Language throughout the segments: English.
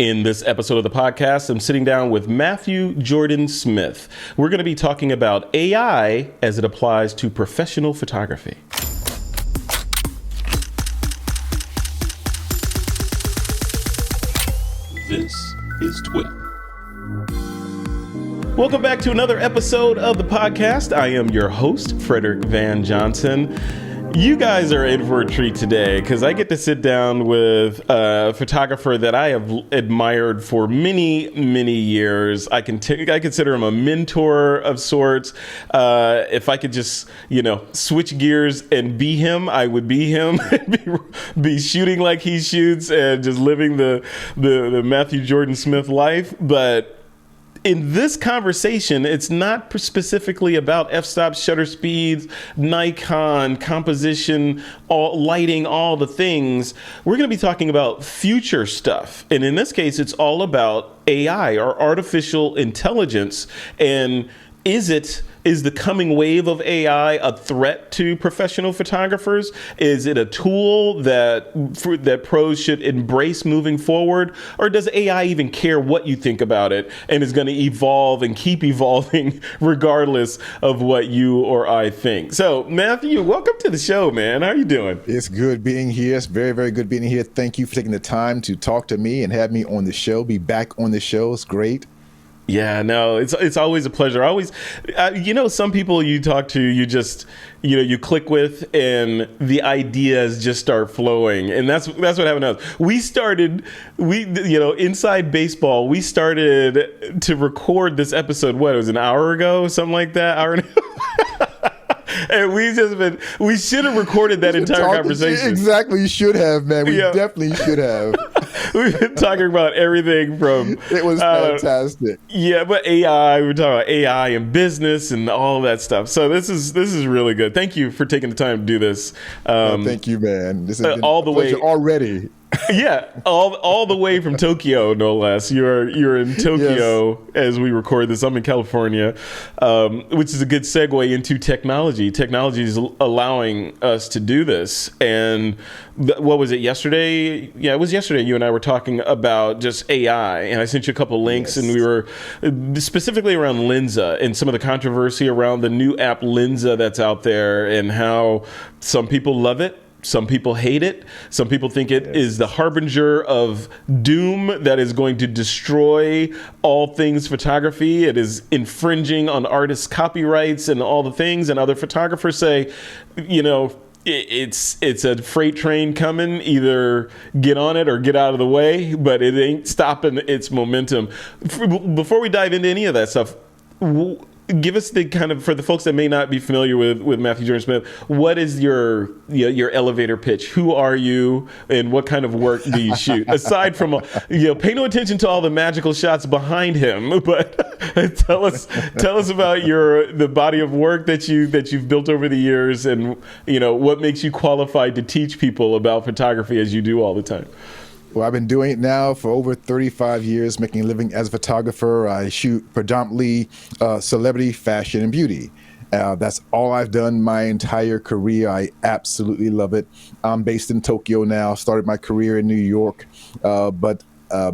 In this episode of the podcast, I'm sitting down with Matthew Jordan Smith. We're going to be talking about AI as it applies to professional photography. This is TWiP. Welcome back to another episode of the podcast. I am your host, Frederick Van Johnson. You guys are in for a treat today because I get to sit down with a photographer that I have admired for many, many years. I consider him a mentor of sorts. If I could just, switch gears and be him, I would be him. be shooting like he shoots and just living the Matthew Jordan Smith life. But in this conversation, it's not specifically about f-stop, shutter speeds, Nikon, composition, lighting, all the things. We're going to be talking about future stuff. And in this case, it's all about AI or artificial intelligence. And is the coming wave of AI a threat to professional photographers? Is it a tool that pros should embrace moving forward? Or does AI even care what you think about it and is going to evolve and keep evolving regardless of what you or I think? So, Matthew, welcome to the show, man. How are you doing? It's good being here. It's very, very good being here. Thank you for taking the time to talk to me and have me on the show, be back on the show. It's great. Yeah, no, it's always a pleasure. Some people you talk to, you just, you click with and the ideas just start flowing. And that's what happened to us. Inside baseball, we started to record this episode, it was an hour ago, something like that, hour and a half. And we should have recorded that entire conversation. Exactly, you should have, man. We definitely should have. We've been talking about everything from... It was fantastic. But AI, we're talking about AI and business and all that stuff. So this is really good. Thank you for taking the time to do this. Thank you, man. This has been all the way already. Yeah, all the way from Tokyo, no less. You're in Tokyo as we record this. I'm in California, which is a good segue into technology. Technology is allowing us to do this. And what was it, yesterday? Yeah, it was yesterday you and I were talking about just AI. And I sent you a couple of links, and we were specifically around Lensa and some of the controversy around the new app Lensa that's out there and how some people love it. Some people hate it. Some people think it is the harbinger of doom that is going to destroy all things photography. It is infringing on artists' copyrights and all the things. And other photographers say, it's a freight train coming. Either get on it or get out of the way, but it ain't stopping its momentum. Before we dive into any of that stuff, give us the kind of, for the folks that may not be familiar with Matthew Jordan Smith, what is your elevator pitch? Who are you and what kind of work do you shoot? Aside from, pay no attention to all the magical shots behind him, but tell us about the body of work that you've built over the years and, what makes you qualified to teach people about photography as you do all the time. Well, I've been doing it now for over 35 years, making a living as a photographer. I shoot predominantly celebrity, fashion, and beauty. That's all I've done my entire career. I absolutely love it. I'm based in Tokyo now, started my career in New York. But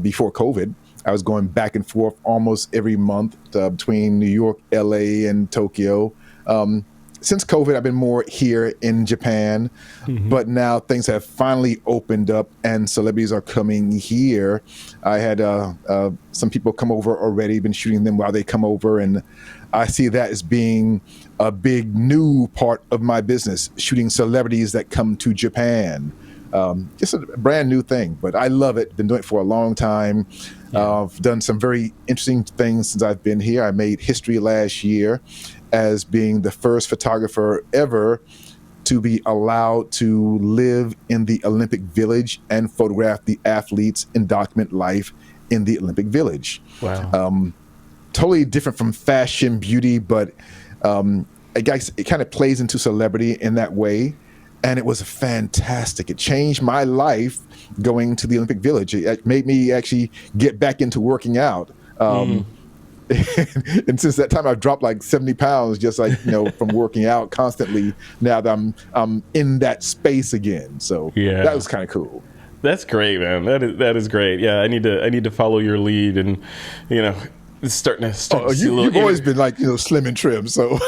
before COVID, I was going back and forth almost every month between New York, LA, and Tokyo. Since COVID, I've been more here in Japan, but now things have finally opened up and celebrities are coming here. I had some people come over already, been shooting them while they come over, and I see that as being a big new part of my business, shooting celebrities that come to Japan. It's a brand new thing, but I love it. Been doing it for a long time. I've done some very interesting things since I've been here. I made history last year as being the first photographer ever to be allowed to live in the Olympic Village and photograph the athletes and document life in the Olympic Village. Wow. Totally different from fashion, beauty, but I guess it kind of plays into celebrity in that way. And it was fantastic. It changed my life going to the Olympic Village. It made me actually get back into working out. And since that time, I've dropped like 70 pounds, just like, from working out constantly now that I'm in that space again. So that was kind of cool. That's great, man. That is great. Yeah, I need to follow your lead, and it's starting to see a little. You've always been like slim and trim, so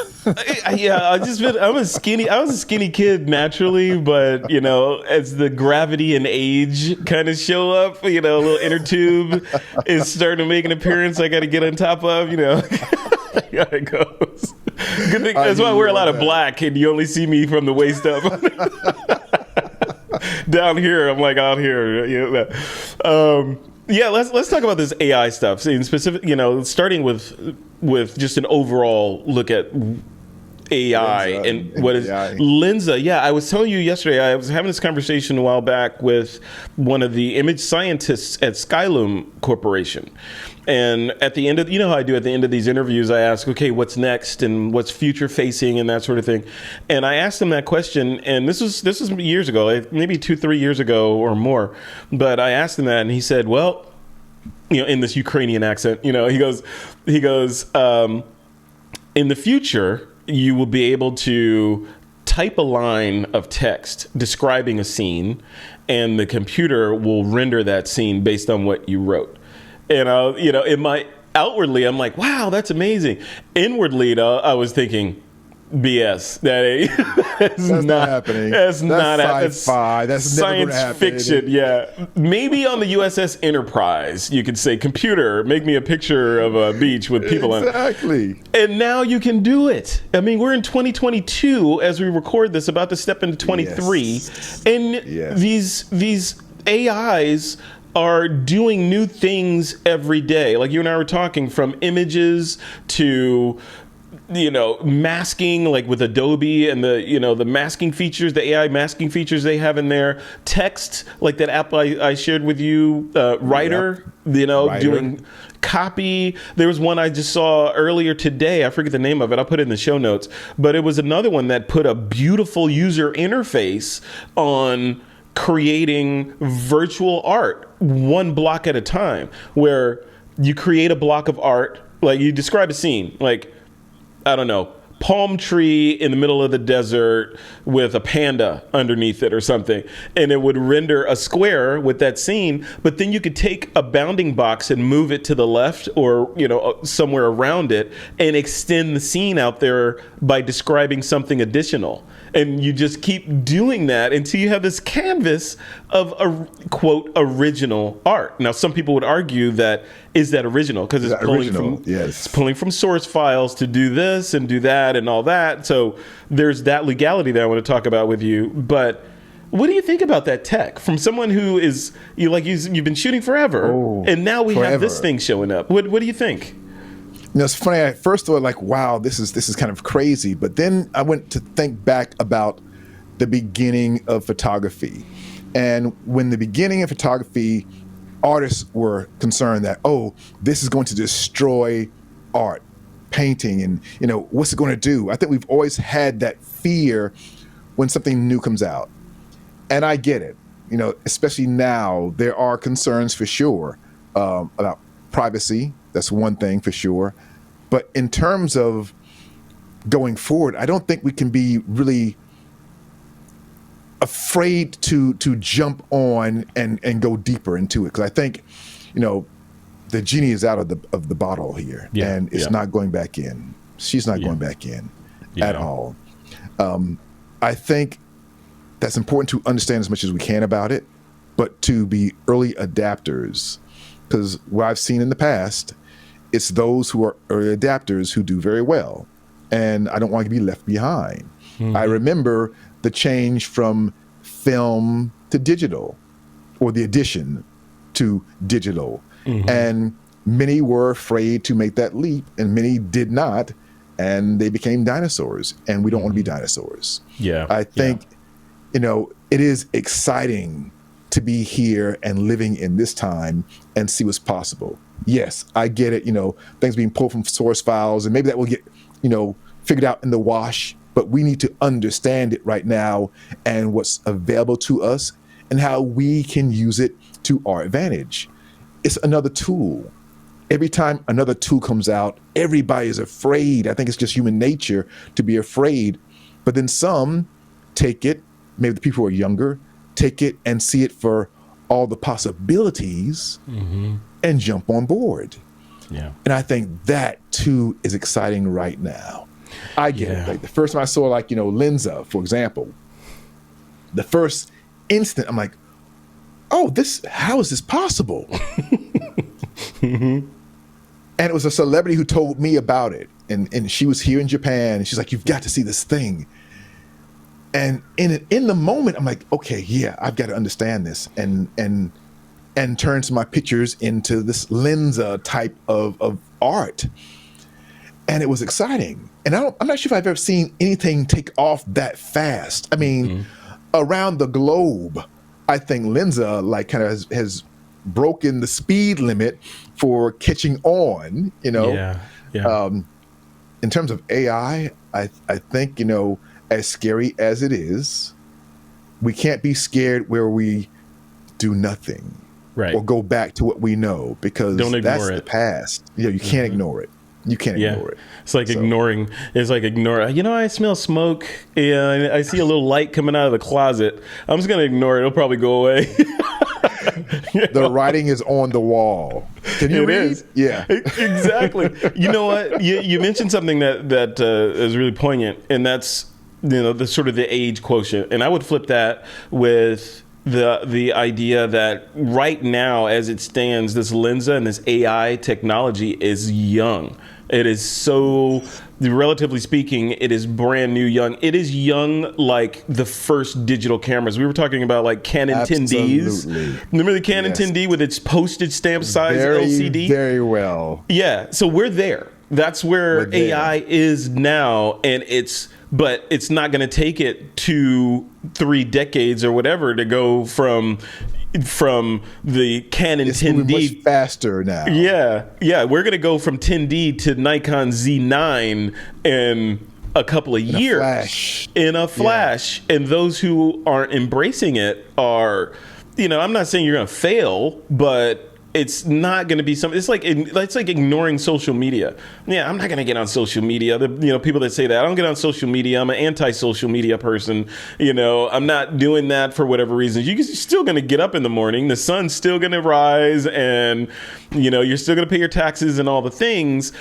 yeah. I was a skinny kid naturally, but as the gravity and age kind of show up, a little inner tube is starting to make an appearance. I got to get on top of, Yeah, it goes. Good thing, that's why I wear a lot of black, and you only see me from the waist up. Down here, I'm like out here. Yeah, let's talk about this AI stuff. In specific, starting with just an overall look at AI and what is Lensa. Yeah, I was telling you yesterday, I was having this conversation a while back with one of the image scientists at Skylum Corporation. And at the end of, how I do at the end of these interviews, I ask, okay, what's next and what's future facing and that sort of thing. And I asked him that question, and this was years ago, maybe 2-3 years ago or more. But I asked him that, and he said, well, in this Ukrainian accent, he goes, in the future, you will be able to type a line of text describing a scene, and the computer will render that scene based on what you wrote. And outwardly, I'm like, wow, that's amazing. Inwardly, though, I was thinking, BS. That's not happening. That's not sci-fi. That's science fiction. Yeah, maybe on the USS Enterprise, you could say, computer, make me a picture of a beach with people on it. Exactly. And now you can do it. I mean, we're in 2022 as we record this, about to step into 23, yes. And these AIs are doing new things every day. Like you and I were talking, from images to masking, like with Adobe and the masking features, the AI masking features they have in there. Text, like that app I shared with you, Writer, doing copy. There was one I just saw earlier today. I forget the name of it. I'll put it in the show notes. But it was another one that put a beautiful user interface on creating virtual art, one block at a time, where you create a block of art, like you describe a scene, like, I don't know, palm tree in the middle of the desert with a panda underneath it or something, and it would render a square with that scene. But then you could take a bounding box and move it to the left or somewhere around it and extend the scene out there by describing something additional. And you just keep doing that until you have this canvas of a quote original art. Now, some people would argue that is that original because it's pulling from source files to do this and do that and all that. So there's that legality that I want to talk about with you. But what do you think about that tech from someone who is you've been shooting forever, and now we have this thing showing up? What do you think? It's funny. I first thought like, wow, this is kind of crazy. But then I went to think back about the beginning of photography. And when the beginning of photography, artists were concerned that, this is going to destroy art, painting, and, what's it going to do? I think we've always had that fear when something new comes out. And I get it. Especially now, there are concerns for sure about privacy. That's one thing for sure. But in terms of going forward, I don't think we can be really afraid to jump on and go deeper into it. Because I think, the genie is out of the bottle here, and it's not going back in. She's not going back in at all. I think that's important to understand as much as we can about it, but to be early adapters. Because what I've seen in the past, it's those who are early adapters who do very well. And I don't want to be left behind. Mm-hmm. I remember the change from film to digital, or the addition to digital. Mm-hmm. And many were afraid to make that leap, and many did not. And they became dinosaurs. And we don't want to be dinosaurs. Yeah. I think, it is exciting to be here and living in this time and see what's possible. Yes, I get it, things being pulled from source files, and maybe that will get, figured out in the wash, but we need to understand it right now and what's available to us and how we can use it to our advantage. It's another tool. Every time another tool comes out, everybody is afraid. I think it's just human nature to be afraid, but then some take it, maybe the people who are younger, take it and see it for all the possibilities and jump on board. Yeah. And I think that too is exciting right now. I get it. Like the first time I saw Lenza, for example, the first instant I'm like, oh, how is this possible? And it was a celebrity who told me about it. And she was here in Japan and she's like, you've got to see this thing. And in the moment, I'm like, okay, yeah, I've got to understand this and turn my pictures into this Lenza type of art. And it was exciting. And I'm not sure if I've ever seen anything take off that fast. I mean, around the globe, I think Lenza kind of has broken the speed limit for catching on, Yeah. In terms of AI, I think, as scary as it is, we can't be scared where we do nothing. Right. Or go back to what we know, because that's the past. You can't ignore it. You can't ignore it. It's like ignoring. It's like ignoring. I smell smoke. Yeah, I see a little light coming out of the closet. I'm just gonna ignore it. It'll probably go away. The writing is on the wall. Can you read? Is. Yeah, exactly. You know what? You mentioned something that is really poignant, and that's the sort of the age quotient. And I would flip that with the idea that right now, as it stands, this Lenza and this AI technology is young. It is so, relatively speaking, it is brand new young. It is young like the first digital cameras. We were talking about like Canon 10Ds. Remember the Canon 10D with its postage stamp size LCD? Very well. Yeah. So we're there. That's where AI is now. And but it's not going to take it 2-3 decades or whatever to go from the Canon 10D. Much faster now. Yeah. We're going to go from 10D to Nikon Z9 in a couple of years. In a flash. Yeah. And those who aren't embracing it are, I'm not saying you're going to fail, but it's not going to be something. It's like ignoring social media. Yeah, I'm not going to get on social media. The people that say that, I don't get on social media. I'm an anti-social media person. I'm not doing that for whatever reasons. You're still going to get up in the morning. The sun's still going to rise, and you're still going to pay your taxes and all the things.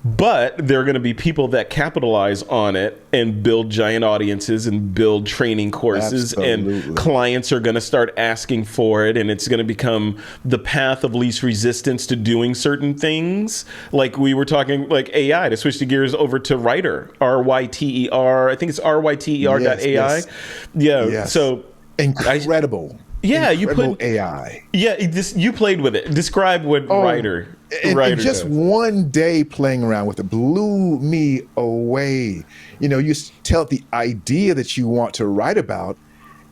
But there are going to be people that capitalize on it and build giant audiences and build training courses. Absolutely. And clients are going to start asking for it. And it's going to become the path of least resistance to doing certain things. Like we were talking, like AI, to switch the gears over to Writer, RYTER. I think it's RYTER.ai. Yes. Yeah. Yes. So incredible. You put AI. Yeah, you played with it. Describe what Writer. And just one day playing around with it blew me away. You tell it the idea that you want to write about,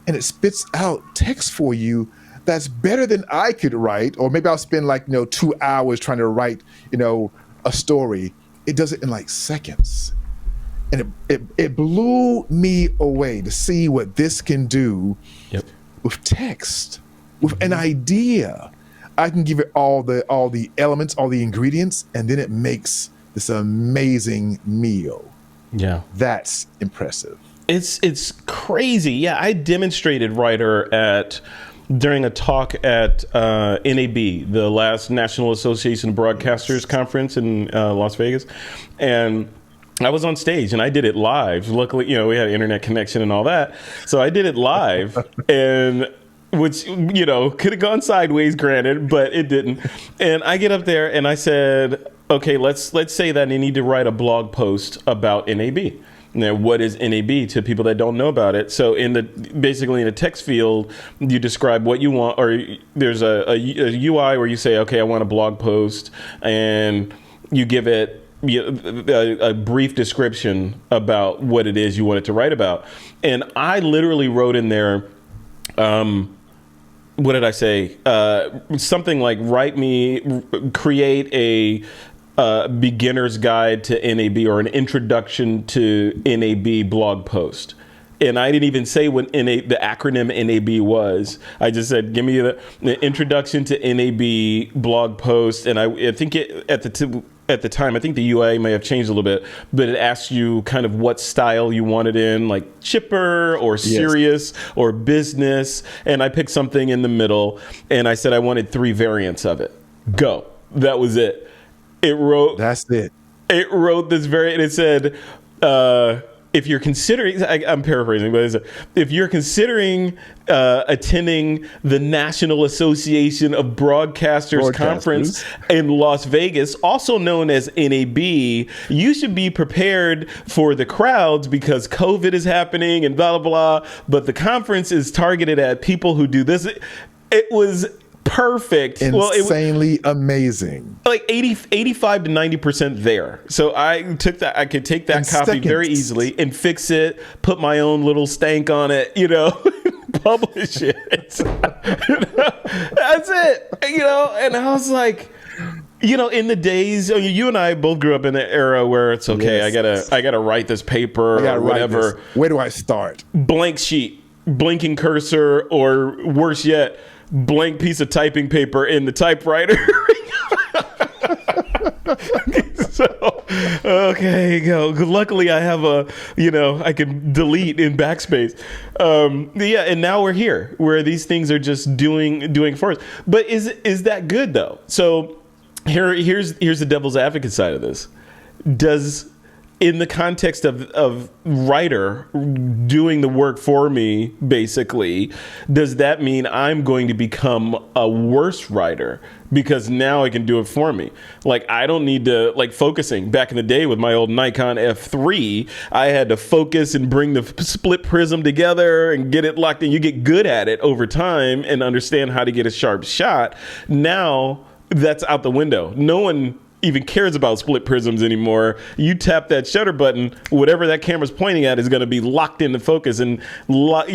and it spits out text for you that's better than I could write. Or maybe I'll spend 2 hours trying to write, a story. It does it in seconds. And it blew me away to see what this can do. Yep. With text, with an idea. I can give it all the elements, all the ingredients, and then it makes this amazing meal. Yeah. That's impressive. It's crazy. Yeah, I demonstrated Writer during a talk at NAB, the last National Association of Broadcasters conference in Las Vegas. And I was on stage and I did it live. Luckily, we had an internet connection and all that. So I did it live, and which, could have gone sideways, granted, but it didn't. And I get up there and I said, okay, let's say that I need to write a blog post about NAB. Now, what is NAB to people that don't know about it? So basically in the text field, you describe what you want, or there's a UI where you say, okay, I want a blog post, and you give it a brief description about what it is you want it to write about. And I literally wrote in there, what did I say? Something like create a beginner's guide to NAB, or an introduction to NAB blog post. And I didn't even say what the acronym NAB was. I just said, give me the introduction to NAB blog post. And I think at the time, I think the UI may have changed a little bit, but it asks you kind of what style you want it in, like chipper or serious or business. And I picked something in the middle, and I said I wanted 3 variants of it. Go. That was it. That's it. It wrote this variant. It said, if you're considering, I'm paraphrasing, but if you're considering attending the National Association of Broadcasters Conference in Las Vegas, also known as NAB, you should be prepared for the crowds because COVID is happening and blah, blah, blah. But the conference is targeted at people who do this. It was perfect. Insanely amazing. Like 85 to 90% there. So I could take that copy very easily and fix it, put my own little stank on it, publish it. That's it. And I was like, in the days, you and I both grew up in an era where it's okay. Yes. I gotta write this paper or whatever. Where do I start? Blank sheet, blinking cursor, or worse yet, blank piece of typing paper in the typewriter. Go. Luckily, I have I can delete in backspace. And now we're here where these things are just doing for us. But is that good though? So here's the devil's advocate side of this. In the context of writer doing the work for me, basically, does that mean I'm going to become a worse writer because now I can do it for me? Like, I don't need to, focusing. Back in the day with my old Nikon F3, I had to focus and bring the split prism together and get it locked in. You get good at it over time and understand how to get a sharp shot. Now, that's out the window. No one even cares about split prisms anymore. You tap that shutter button, whatever that camera's pointing at is going to be locked into focus, and more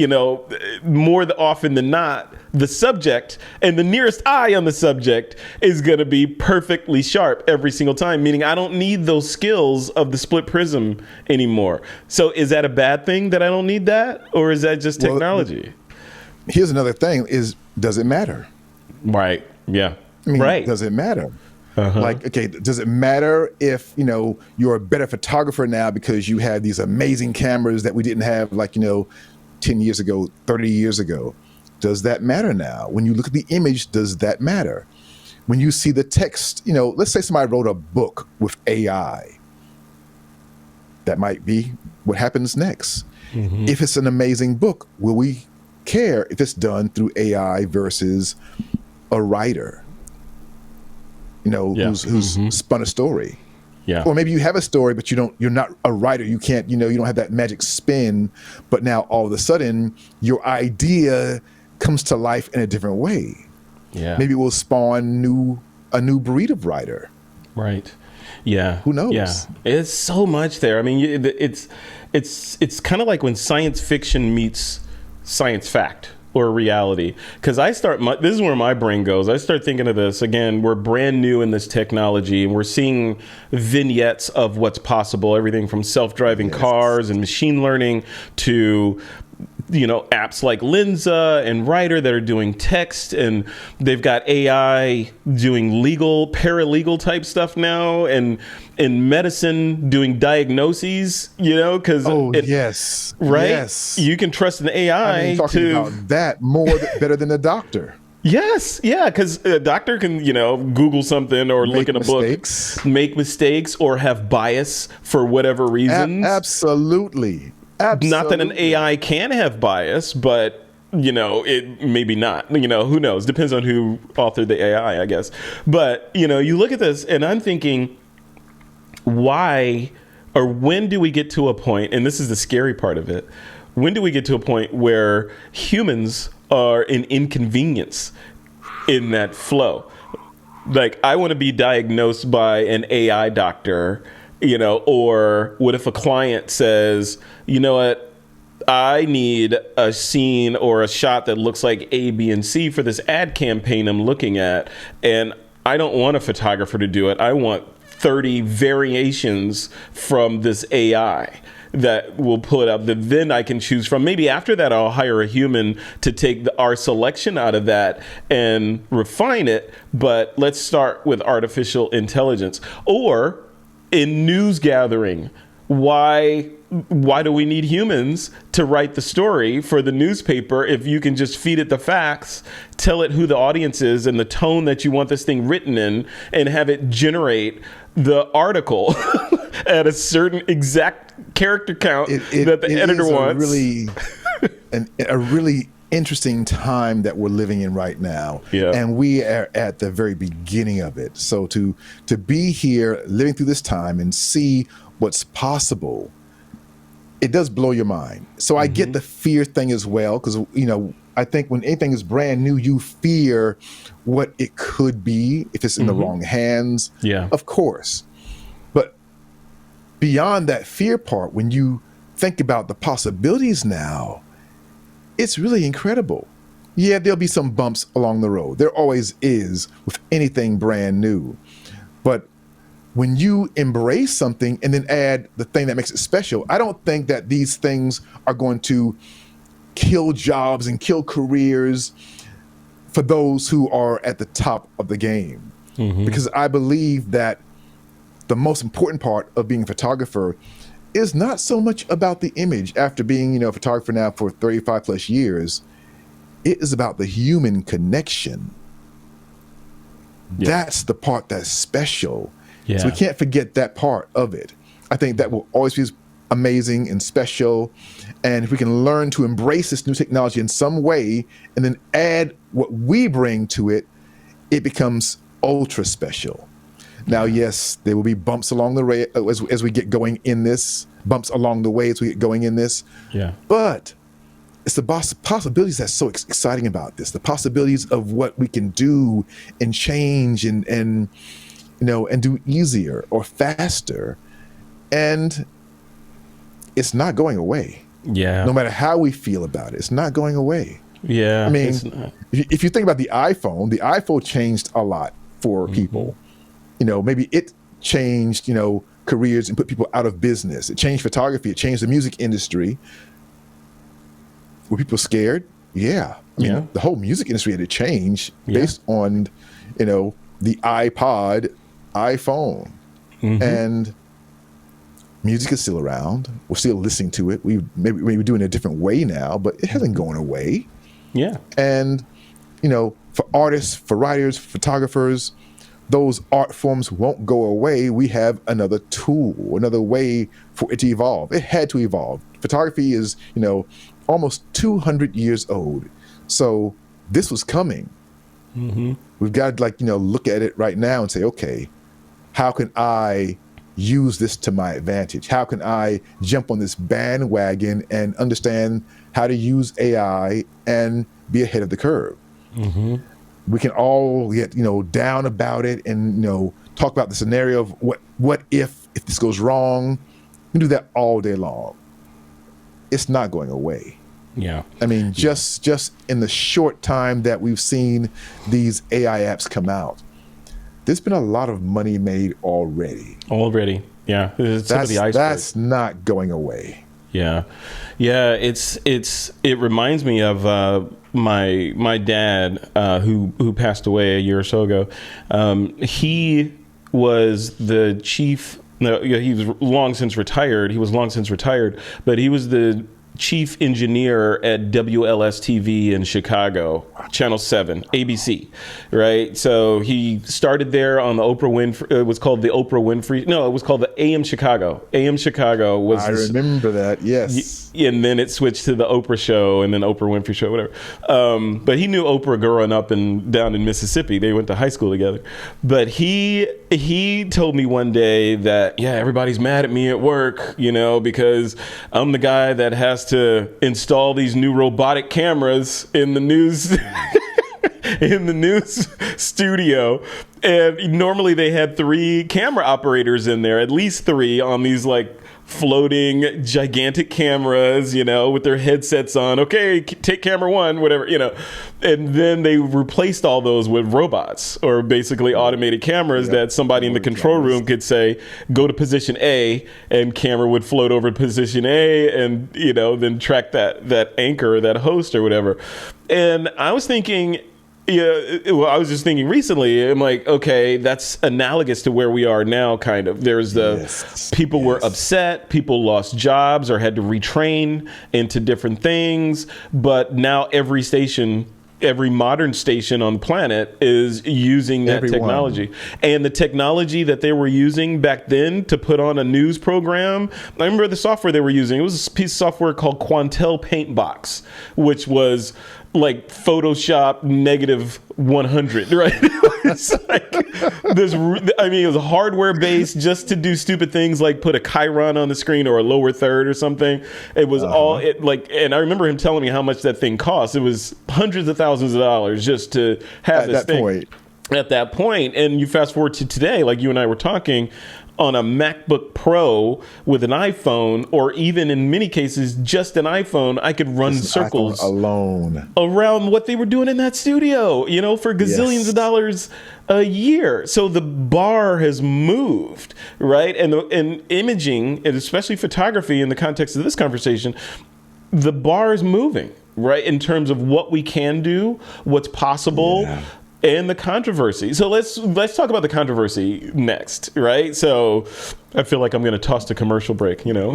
often than not, the subject and the nearest eye on the subject is going to be perfectly sharp every single time, meaning I don't need those skills of the split prism anymore. So is that a bad thing that I don't need that, or is that just technology? Here's another thing: does it matter? Right. Yeah. Right. Does it matter? Uh-huh. Does it matter if, you're a better photographer now because you have these amazing cameras that we didn't have 10 years ago, 30 years ago? Does that matter now? When you look at the image, does that matter? When you see the text, let's say somebody wrote a book with AI. That might be what happens next. Mm-hmm. If it's an amazing book, will we care if it's done through AI versus a writer? Who's spun a story. Yeah. Or maybe you have a story, but you're not a writer. You can't, you don't have that magic spin, but now all of a sudden your idea comes to life in a different way. Yeah. Maybe it will spawn a new breed of writer. Right. Yeah. Who knows? Yeah. It's so much there. I mean, it's kind of like when science fiction meets science fact or reality. Because this is where my brain goes. I start thinking of this, again, we're brand new in this technology, and we're seeing vignettes of what's possible, everything from self-driving cars and machine learning to apps like Lensa and Writer that are doing text, and they've got AI doing paralegal type stuff now, and in medicine doing diagnoses, because right? Yes. You can trust an AI talking about that better than a doctor. Yes, yeah, because a doctor can, Google something or look in a book, make mistakes or have bias for whatever reasons. Absolutely. Not that an AI can have bias, but it maybe not. Who knows? Depends on who authored the AI, I guess. But you look at this, and I'm thinking, why or when do we get to a point? And this is the scary part of it. When do we get to a point where humans are an inconvenience in that flow? Like, I want to be diagnosed by an AI doctor. Or what if a client says, you know what, I need a scene or a shot that looks like A, B, and C for this ad campaign I'm looking at, and I don't want a photographer to do it. I want 30 variations from this AI. that will pull it up that then I can choose from. Maybe after that, I'll hire a human to take our selection out of that and refine it. But let's start with artificial intelligence. Or in news gathering, why do we need humans to write the story for the newspaper if you can just feed it the facts, tell it who the audience is and the tone that you want this thing written in, and have it generate the article at a certain exact character count that the editor wants? A really interesting time that we're living in right now. Yeah. And we are at the very beginning of it. So to be here living through this time and see what's possible, it does blow your mind. So I get the fear thing as well, because, I think when anything is brand new, you fear what it could be if it's in the wrong hands. Yeah. Of course. But beyond that fear part, when you think about the possibilities now, it's really incredible. Yeah, there'll be some bumps along the road. There always is with anything brand new. But when you embrace something and then add the thing that makes it special, I don't think that these things are going to kill jobs and kill careers for those who are at the top of the game. Because I believe that the most important part of being a photographer is not so much about the image. After being, a photographer now for 35 plus years, it is about the human connection. Yeah. That's the part that's special. Yeah. So we can't forget that part of it. I think that will always be amazing and special. And if we can learn to embrace this new technology in some way and then add what we bring to it, it becomes ultra special. Now, yes, there will be bumps along the way as we get going in this, bumps along the way as we get going in this. Yeah. But it's the possibilities that's so exciting about this, the possibilities of what we can do and change and do easier or faster. And it's not going away. Yeah. No matter how we feel about it, it's not going away. Yeah. I mean, if you think about the iPhone changed a lot for people. Maybe it changed, careers and put people out of business. It changed photography. It changed the music industry. Were people scared? Yeah. I mean, the whole music industry had to change based on, the iPod, iPhone. And music is still around. We're still listening to it. Maybe we're doing it a different way now, but it hasn't gone away. Yeah. And, for artists, for writers, photographers, those art forms won't go away. We have another tool, another way for it to evolve. It had to evolve. Photography is, almost 200 years old. So this was coming. We've got to look at it right now and say, okay, how can I use this to my advantage? How can I jump on this bandwagon and understand how to use AI and be ahead of the curve? We can all get, down about it and, talk about the scenario of what if this goes wrong. We can do that all day long. It's not going away. Yeah. I mean, just in the short time that we've seen these AI apps come out, there's been a lot of money made already. Yeah. It's some of the iceberg. That's not going away. Yeah. It reminds me of my dad who passed away a year or so ago. He was the chief. No, he was long since retired. But he was the chief engineer at WLS-TV in Chicago, Channel 7, ABC, right? So he started there on the Oprah Winfrey. It was called the Oprah Winfrey. No, it was called the AM Chicago. AM Chicago was. I remember that. Yes. And then it switched to the Oprah show and then Oprah Winfrey show, whatever. But he knew Oprah growing up down in Mississippi. They went to high school together. But he told me one day that, everybody's mad at me at work, because I'm the guy that has to install these new robotic cameras in the news in the news studio. And normally they had 3 camera operators in there, at least 3 on these like floating gigantic cameras, with their headsets on. Okay, take camera 1, whatever, and then they replaced all those with robots, or basically automated cameras that somebody in the control room could say, go to position A, and camera would float over to position A, and then track that anchor or that host or whatever. And I was thinking, I was just thinking recently, I'm like, okay, that's analogous to where we are now, kind of. There's people were upset, people lost jobs or had to retrain into different things, but now every modern station on the planet is using that technology. And the technology that they were using back then to put on a news program, I remember the software they were using. It was a piece of software called Quantel Paintbox, which was like Photoshop -100, right? It's like it was hardware based just to do stupid things like put a Chiron on the screen or a lower third or something. It was and I remember him telling me how much that thing cost. It was hundreds of thousands of dollars just to have this thing. At that point, and you fast forward to today, like you and I were talking, on a MacBook Pro with an iPhone, or even in many cases just an iPhone, I could run circles alone around what they were doing in that studio, for gazillions of dollars a year. So the bar has moved, right? And imaging, and especially photography in the context of this conversation, the bar is moving, right? In terms of what we can do, what's possible. And the controversy. So let's talk about the controversy next, right? So I feel like I'm going to toss the commercial break, Coming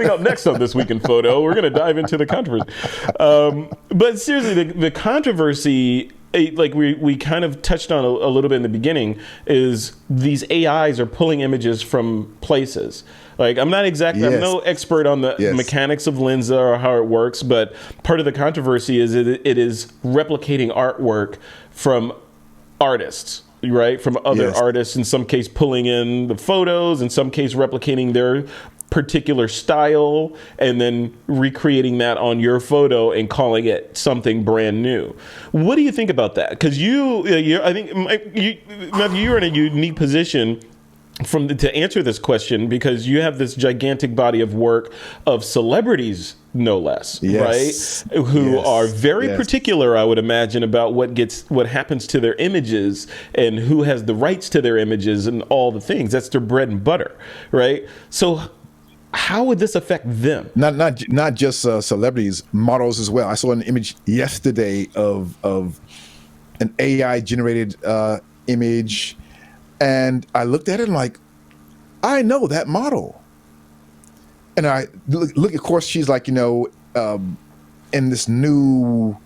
up next on This Week in Photo, we're going to dive into the controversy. But seriously, the controversy, like we kind of touched on a little bit in the beginning, is these AIs are pulling images from places. Like, I'm not exactly, I'm no expert on the mechanics of Lensa or how it works, but part of the controversy is it is replicating artwork from artists, right? From other artists, in some case pulling in the photos, in some case replicating their particular style, and then recreating that on your photo and calling it something brand new. What do you think about that? Because I think, Matthew, you're in a unique position to answer this question, because you have this gigantic body of work of celebrities, no less, right? Who are very particular, I would imagine, about what happens to their images and who has the rights to their images and all the things. That's their bread and butter, right? So how would this affect them? Not just celebrities, models as well. I saw an image yesterday of an AI generated image. And I looked at it and like, I know that model. And I look, of course, she's like, in this new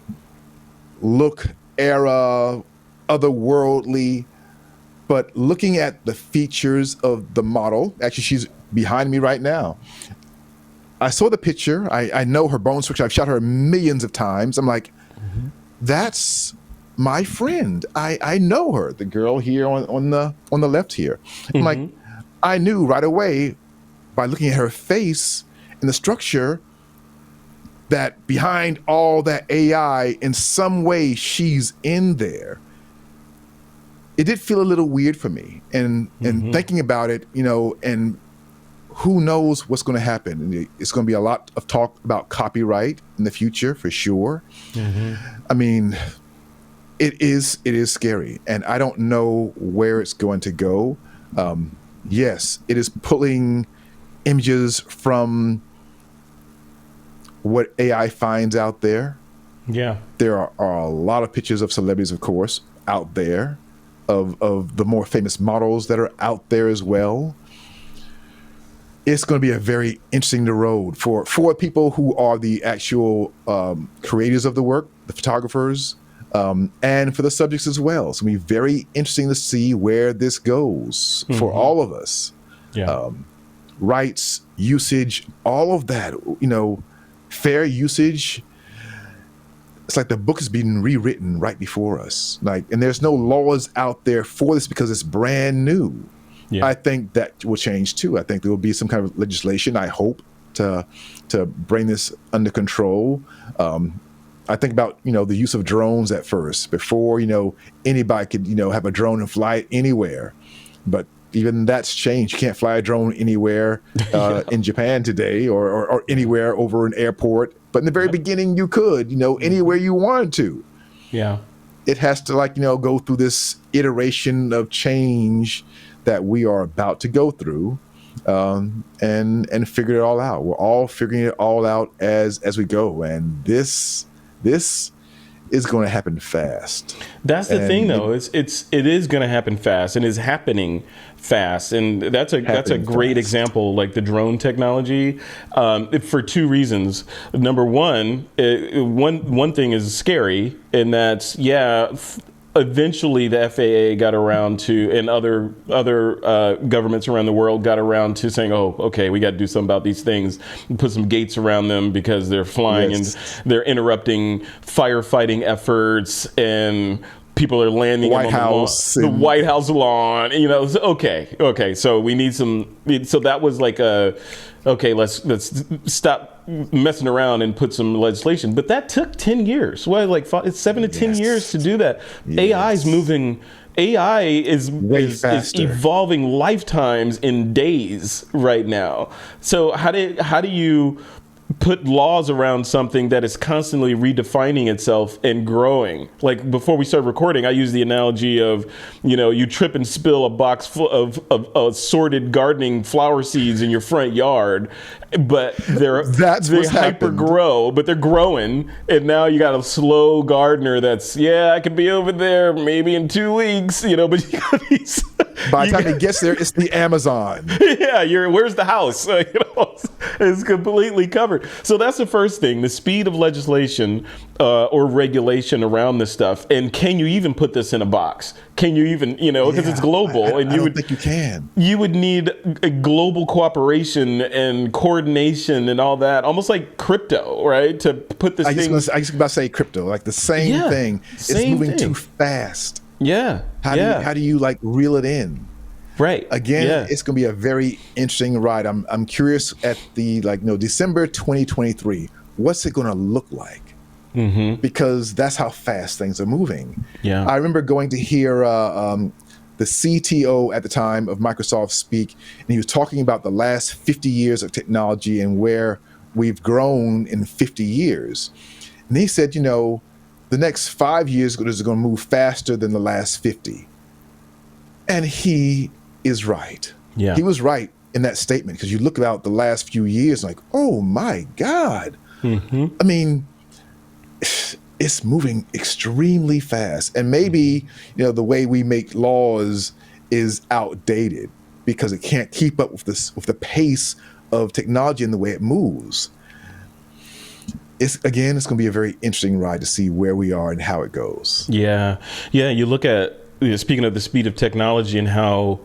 look era, otherworldly. But looking at the features of the model, actually, she's behind me right now. I saw the picture. I know her bone structure. I've shot her millions of times. I'm like, that's my friend. I know her, the girl here on the left here. I'm like, I knew right away by looking at her face and the structure that behind all that AI, in some way she's in there. It did feel a little weird for me, and thinking about it, and who knows what's going to happen. It's going to be a lot of talk about copyright in the future, for sure. I mean, it is scary, and I don't know where it's going to go. Yes, it is pulling images from what AI finds out there. Yeah. There are a lot of pictures of celebrities, of course, out there, of the more famous models that are out there as well. It's going to be a very interesting road for people who are the actual creators of the work, the photographers, and for the subjects as well. It's going to be very interesting to see where this goes for all of us. Yeah. Rights, usage, all of that, fair usage. It's like the book is being rewritten right before us. And there's no laws out there for this because it's brand new. Yeah. I think that will change too. I think there will be some kind of legislation, I hope, to bring this under control. I think about, the use of drones at first, before, anybody could, have a drone and fly it anywhere. But even that's changed. You can't fly a drone anywhere in Japan today, or anywhere over an airport. But in the very beginning, you could, anywhere you wanted to. Yeah. It has to go through this iteration of change that we are about to go through, and figure it all out. We're all figuring it all out as we go. And this is going to happen fast. That's the thing, though. It is going to happen fast, and is happening fast, and that's a great example, like the drone technology, for two reasons. Number one, one thing is scary, and that's eventually the FAA got around to, and other governments around the world got around to saying, oh, okay, we got to do something about these things, and put some gates around them because they're flying and they're interrupting firefighting efforts, and people are landing White on House, the White House lawn. Okay. So we need some. So that was like okay, let's stop messing around and put some legislation. But that took 10 years. It's 7 to 10 years to do that. Yes. AI is moving. AI is evolving lifetimes in days right now. So how do you put laws around something that is constantly redefining itself and growing? Like before we started recording, I used the analogy of, you trip and spill a box full of assorted gardening flower seeds in your front yard, but they hyper grow, but they're growing, and now you got a slow gardener that's, I could be over there maybe in 2 weeks, but you got these. By the time it gets there, it's the Amazon. Yeah, where's the house? It's completely covered. So that's the first thing: the speed of legislation or regulation around this stuff. And can you even put this in a box? Can you even, because it's global, and I don't think you can. You would need a global cooperation and coordination and all that, almost like crypto, right? To put this thing. I was about to say crypto, like the same thing. It's moving too fast. Yeah. How do you reel it in? Right. Again, it's going to be a very interesting ride. I'm curious at the December 2023. What's it going to look like? Mm-hmm. Because that's how fast things are moving. Yeah. I remember going to hear the CTO at the time of Microsoft speak, and he was talking about the last 50 years of technology and where we've grown in 50 years. And he said, the next 5 years is going to move faster than the last 50. And he is right. Yeah. He was right in that statement, because you look about the last few years like, oh my God. Mm-hmm. I mean, it's moving extremely fast. And maybe, the way we make laws is outdated because it can't keep up with the pace of technology and the way it moves. It's going to be a very interesting ride to see where we are and how it goes. Yeah. You look at, speaking of the speed of technology, and how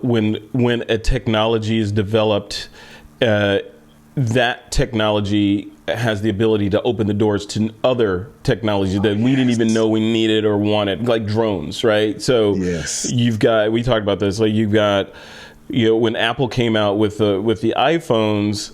when a technology is developed, that technology has the ability to open the doors to other technologies that we didn't even know we needed or wanted, like drones, right? So we talked about this, like you've got, when Apple came out with the iPhones,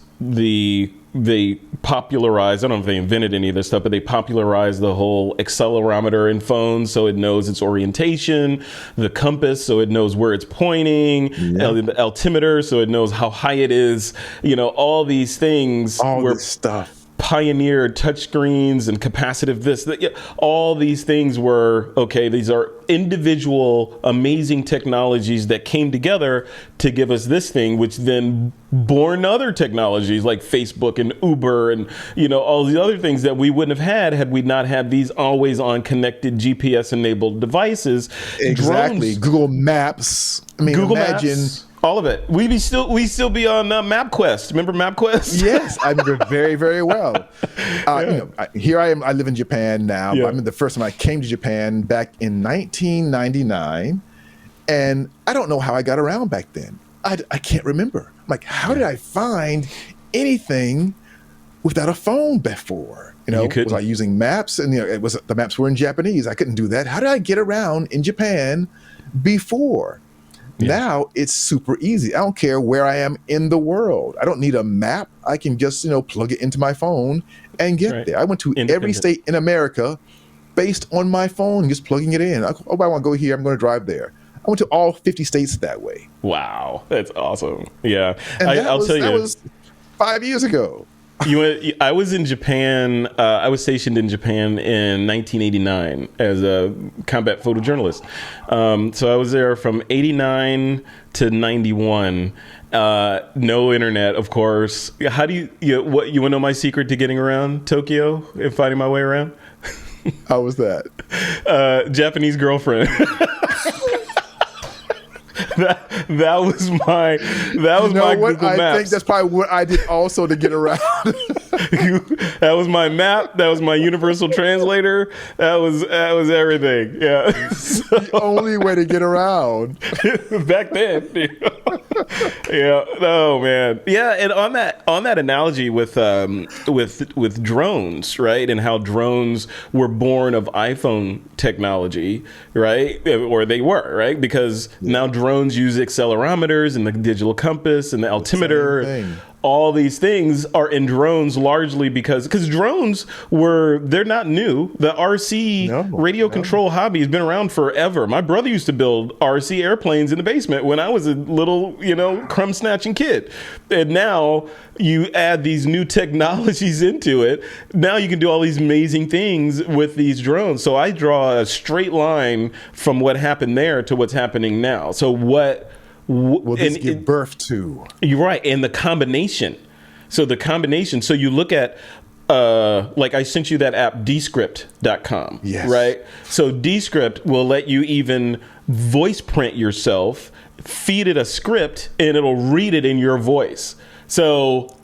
they popularized, I don't know if they invented any of this stuff, but they popularized the whole accelerometer in phones, so it knows its orientation, the compass, so it knows where it's pointing, the altimeter, so it knows how high it is, all these things. All this stuff. Pioneered touchscreens and capacitive all these things were, these are individual amazing technologies that came together to give us this thing, which then born other technologies like Facebook and Uber and, all these other things that we wouldn't have had we not had these always on connected GPS enabled devices. Exactly. Drones, Google Maps. I mean, imagine Maps. All of it. We still be on MapQuest. Remember MapQuest? Yes, I remember very, very well. Here I am. I live in Japan now. Yeah. I remember the first time I came to Japan back in 1999, and I don't know how I got around back then. I can't remember. I'm like, how did I find anything without a phone before? Was I using maps? And the maps were in Japanese. I couldn't do that. How did I get around in Japan before? Now it's super easy. I don't care where I am in the world. I don't need a map. I can just, plug it into my phone and get there. I went to every state in America based on my phone, just plugging it in. I want to go here. I'm going to drive there. I went to all 50 states that way. Wow. That's awesome. Yeah. I'll tell you. That was 5 years ago. I was in Japan. I was stationed in Japan in 1989 as a combat photojournalist. So I was there from 89 to 91. No internet, of course. How do you want to know my secret to getting around Tokyo and finding my way around? How was that? Japanese girlfriend. That was my Google Maps. I think that's probably what I did also to get around. That was my map. That was my universal translator. That was everything. Yeah. The only way to get around back then. Yeah. Oh man. Yeah. And on that analogy with drones, right, and how drones were born of iPhone technology, right, or they were, right, because now drones use accelerometers and the digital compass and the altimeter. All these things are in drones largely because drones they're not new. The RC radio control hobby has been around forever. My brother used to build RC airplanes in the basement when I was a little, crumb snatching kid. And now you add these new technologies into it. Now you can do all these amazing things with these drones. So I draw a straight line from what happened there to what's happening now. So what will this give birth to? You're right. And the combination. So you look at, like I sent you that app, Descript.com. Yes. Right? So Descript will let you even voice print yourself, feed it a script, and it'll read it in your voice. So,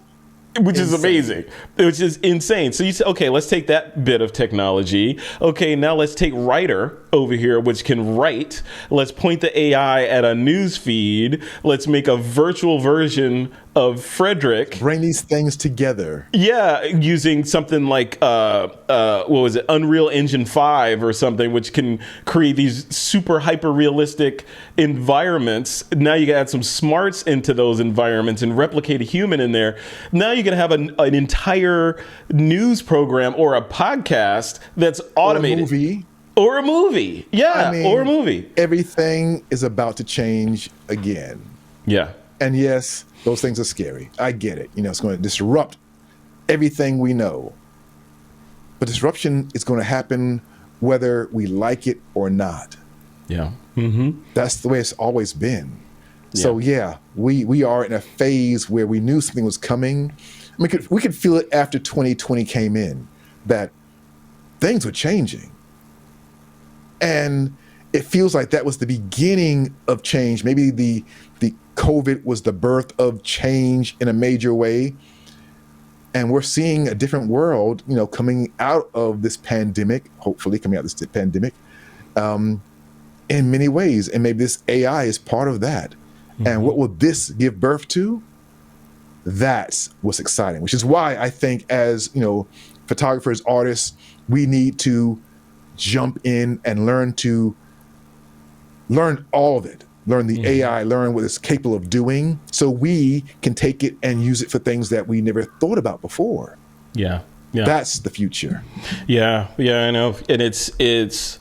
which is amazing, which is insane. So you say, okay, let's take that bit of technology. Okay, now let's take Writer over here, which can write. Let's point the AI at a news feed. Let's make a virtual version of Frederick. Bring these things together. Yeah, using something like, what was it, Unreal Engine 5 or something, which can create these super hyper-realistic environments. Now you can add some smarts into those environments and replicate a human in there. Now you can have an entire news program or a podcast that's automated. Or a movie. Yeah, or a movie. Everything is about to change again. Yeah. And yes, those things are scary. I get it. It's going to disrupt everything we know. But disruption is going to happen whether we like it or not. Yeah. Mm-hmm. That's the way it's always been. Yeah. So yeah, we are in a phase where we knew something was coming. I mean, we could feel it after 2020 came in, that things were changing. And it feels like that was the beginning of change. Maybe the COVID was the birth of change in a major way. And we're seeing a different world, coming out of this pandemic, hopefully coming out of this pandemic, in many ways. And maybe this AI is part of that. Mm-hmm. And what will this give birth to? That's what's exciting, which is why I think as, photographers, artists, we need to jump in and learn all of it. Learn the AI, learn what it's capable of doing, so we can take it and use it for things that we never thought about before. Yeah. That's the future. Yeah, I know. And it's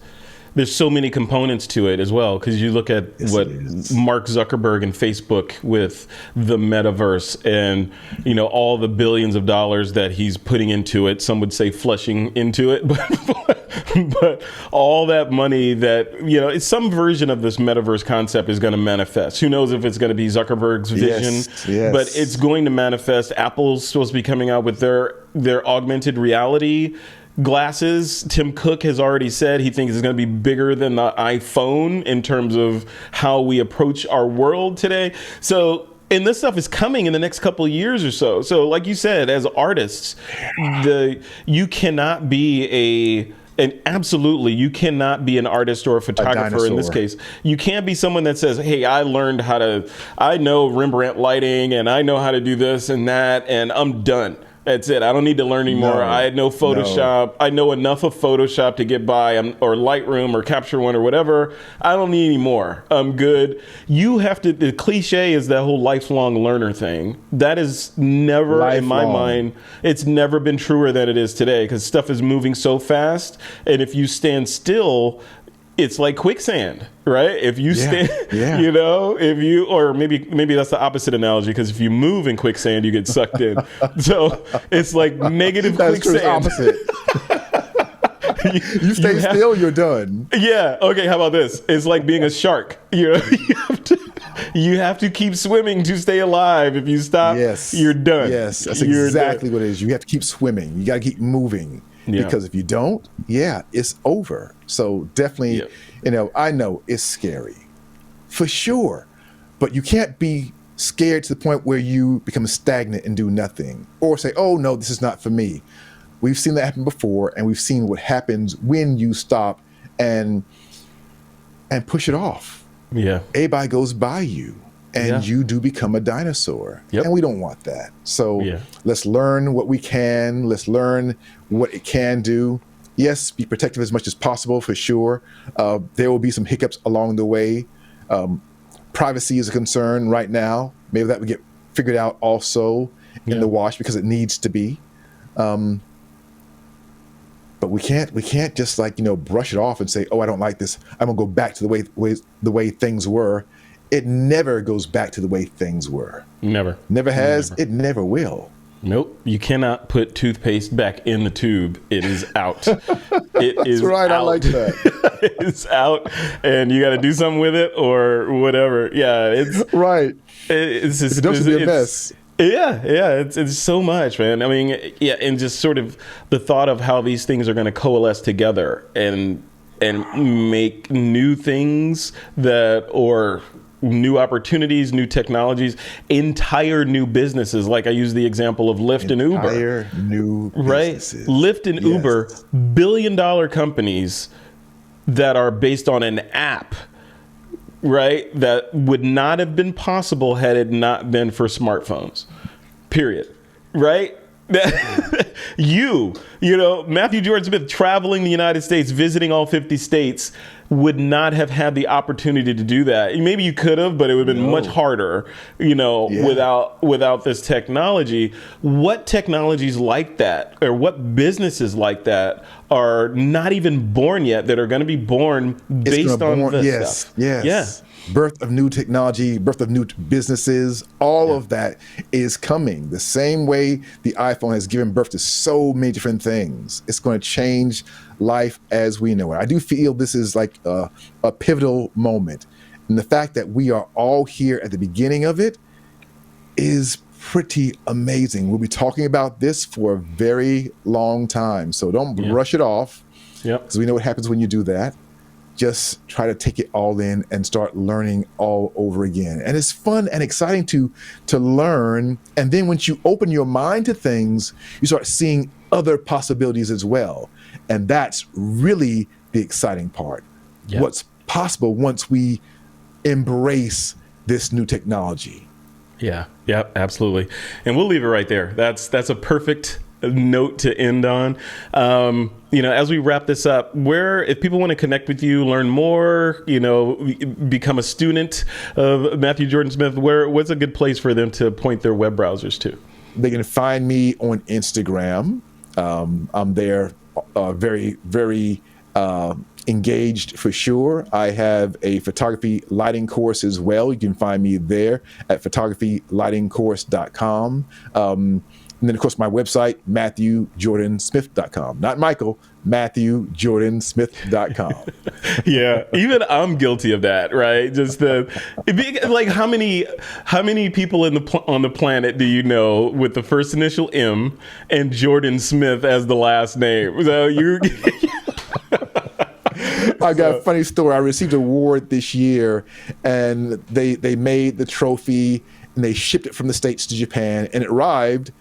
there's so many components to it as well, because you look at what Mark Zuckerberg and Facebook with the metaverse and, all the billions of dollars that he's putting into it. Some would say flushing into it, but all that money that, it's some version of this metaverse concept is going to manifest. Who knows if it's going to be Zuckerberg's vision, but it's going to manifest. Apple's supposed to be coming out with their augmented reality glasses. Tim Cook has already said he thinks it's going to be bigger than the iPhone in terms of how we approach our world today. So, and this stuff is coming in the next couple of years or so. So like you said, as artists, you cannot be you cannot be an artist or a photographer in this case. You can't be someone that says, hey, I know Rembrandt lighting and I know how to do this and that and I'm done. That's it. I don't need to learn anymore. No, I know Photoshop. no. I know enough of Photoshop to get by, or Lightroom or Capture One or whatever. I don't need any more. I'm good. You have to, the cliche is that whole lifelong learner thing. That is never, in my mind, it's never been truer than it is today, because stuff is moving so fast. And if you stand still, it's like quicksand, right? If you stand, you know, if you, or maybe that's the opposite analogy, because if you move in quicksand, you get sucked in. So it's like negative quicksand. That's true, opposite. You stay still, you're done. Yeah. Okay. How about this? It's like being a shark. You know, you have to keep swimming to stay alive. If you stop, you're done. Yes, that's exactly what it is. You have to keep swimming. You got to keep moving. Yeah. Because if you don't, it's over. So definitely, you know, I know it's scary for sure, but you can't be scared to the point where you become stagnant and do nothing, or say, oh no, this is not for me. We've seen that happen before, and we've seen what happens when you stop and push it off. Yeah. Everybody goes by you, and you do become a dinosaur. And we don't want that. So let's learn what we can. Let's learn what it can do. Yes, be protective as much as possible, for sure. There will be some hiccups along the way. Privacy is a concern right now. Maybe that would get figured out also in the wash, because it needs to be. But we can't just, like, you know, brush it off and say, oh, I don't like this. I'm gonna go back to the way things were. It never goes back to the way things were. Never has. Never. It never will. Nope. You cannot put toothpaste back in the tube. It is out. It is right. Out. I like that. It's out, and you got to do something with it or whatever. Yeah, it's right. It's just, it doesn't be a mess. Yeah, it's so much, man. I mean, and just sort of the thought of how these things are going to coalesce together and make new things or new opportunities, new technologies, entire new businesses. Like I use the example of Lyft and Uber. Entire new businesses. Right? Lyft and Uber, billion-dollar companies that are based on an app, right? That would not have been possible had it not been for smartphones. Period. Right? You know, Matthew Jordan Smith traveling the United States, visiting all 50 states, would not have had the opportunity to do that. Maybe you could have, but it would have been much harder, you know, without this technology. What technologies like that, or what businesses like that, are not even born yet, that are going to be born based on this stuff? Yes. Birth of new technology, birth of new businesses, all of that is coming. The same way the iPhone has given birth to so many different things. It's going to change life as we know it. I do feel this is like a pivotal moment. And the fact that we are all here at the beginning of it is pretty amazing. We'll be talking about this for a very long time. So don't brush it off, because we know what happens when you do that. Just try to take it all in and start learning all over again. And it's fun and exciting to learn. And then once you open your mind to things, you start seeing other possibilities as well. And that's really the exciting part. What's possible once we embrace this new technology. Yeah, absolutely. And we'll leave it right there. That's a perfect note to end on. You know, as we wrap this up, if people want to connect with you, learn more, you know, become a student of Matthew Jordan Smith, what's a good place for them to point their web browsers to? They can find me on Instagram. I'm there, very, very engaged for sure. I have a photography lighting course as well. You can find me there at photographylightingcourse.com. And then, of course, my website, MatthewJordansmith.com. Not Michael, MatthewJordansmith.com. Yeah, even I'm guilty of that, right? Just like how many people on the planet do you know with the first initial M and Jordan Smith as the last name? So you. I got a funny story. I received an award this year, and they made the trophy and they shipped it from the States to Japan, and it arrived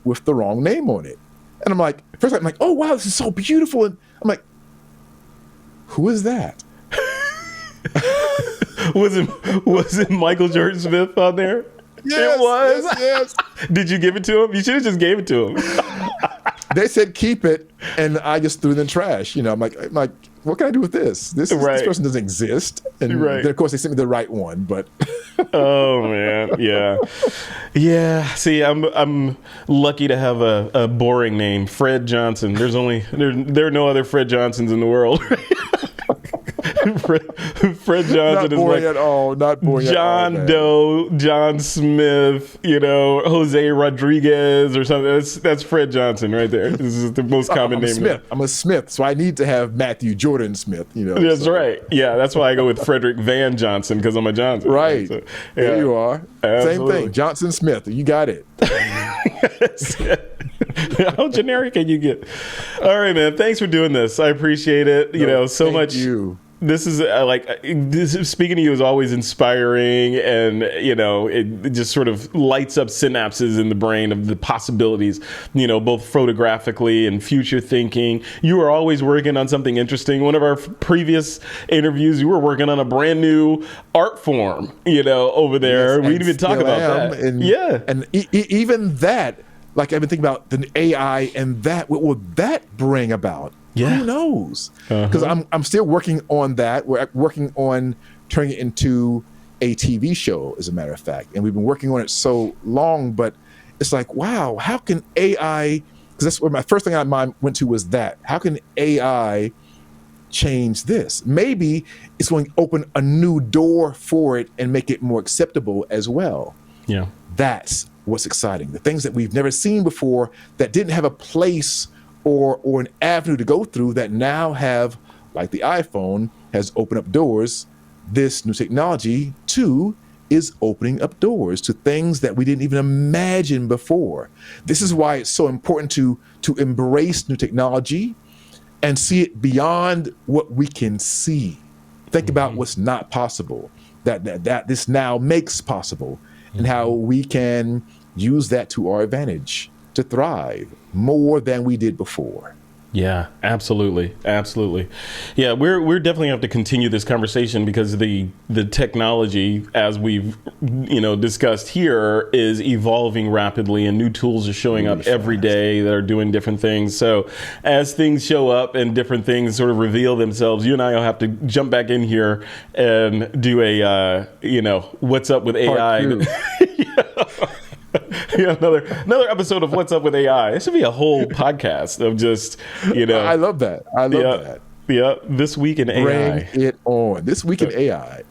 with the wrong name on it. And I'm like, first I'm like, oh wow, this is so beautiful. And I'm like, who is that? Was it Michael Jordan Smith on there? It was? Yes. Did you give it to him? You should have just gave it to him. They said keep it, and I just threw it in the trash. I'm like, what can I do with this? This person doesn't exist. And then, of course, they sent me the right one, but. Oh man, yeah. See, I'm lucky to have a boring name, Fred Johnson. There are no other Fred Johnsons in the world. Fred Johnson not is boring like at all. Not boring John at all, Doe, John Smith, Jose Rodriguez or something. That's Fred Johnson right there. This is the most common name. Smith. I'm a Smith, so I need to have Matthew Jordan Smith. That's right. Yeah, that's why I go with Frederick Van Johnson because I'm a Johnson. Right. So, there you are. Absolutely. Same thing. Johnson Smith. You got it. How generic can you get? All right, man. Thanks for doing this. I appreciate it. So much. You. This is speaking to you is always inspiring, and it just sort of lights up synapses in the brain of the possibilities, both photographically and future thinking. You are always working on something interesting. One of our previous interviews, you were working on a brand new art form, over there. Yes, we didn't even talk about that. And even that, like I've been thinking about the AI and that, what will that bring about? Yeah. Who knows? Because I'm still working on that. We're working on turning it into a TV show, as a matter of fact. And we've been working on it so long, but it's like, wow, how can AI, because that's where my first thing I mind went to was that. How can AI change this? Maybe it's going to open a new door for it and make it more acceptable as well. Yeah. That's what's exciting. The things that we've never seen before that didn't have a place or an avenue to go through that now have, like the iPhone, has opened up doors. This new technology, too, is opening up doors to things that we didn't even imagine before. This is why it's so important to embrace new technology and see it beyond what we can see. Think about what's not possible, that this now makes possible, and how we can use that to our advantage to thrive more than we did before. Yeah, absolutely. Absolutely. Yeah, we're definitely have to continue this conversation because the technology, as we've discussed here, is evolving rapidly and new tools are showing up every day that are doing different things. So as things show up and different things sort of reveal themselves, you and I will have to jump back in here and do a what's up with AI. Another episode of What's Up with AI. It should be a whole podcast of just, I love that. I love that. Yeah, This Week in AI. Bring it on. This Week in AI.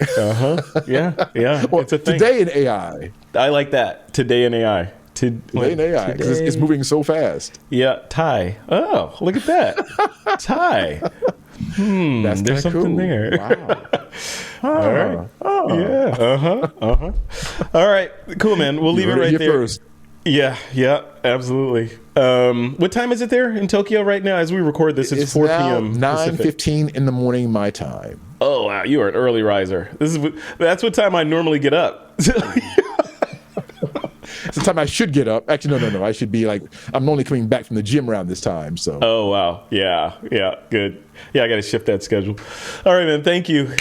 Yeah. Well, it's a thing. Today in AI. I like that. Today in AI. Today in AI, because it's moving so fast. Yeah, Ty. Oh, look at that. Ty. There's something cool. There. Wow. All right. Yeah. All right. Cool, man. We'll leave it right there. First. Yeah, absolutely. What time is it there in Tokyo right now? As we record this, it's 4 p.m. 9:15 in the morning, my time. Oh wow, you are an early riser. That's what time I normally get up. It's the time I should get up. Actually, no. I should be I'm only coming back from the gym around this time. So. Oh wow, yeah, good. Yeah, I got to shift that schedule. All right, man. Thank you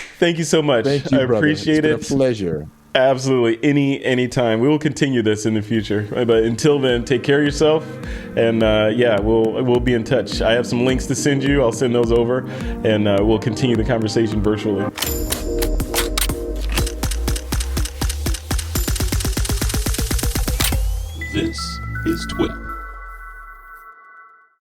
so much. Thank you, brother. Appreciate it. It's been a pleasure. Absolutely. Anytime. We will continue this in the future. But until then, take care of yourself. And we'll be in touch. I have some links to send you. I'll send those over, and we'll continue the conversation virtually.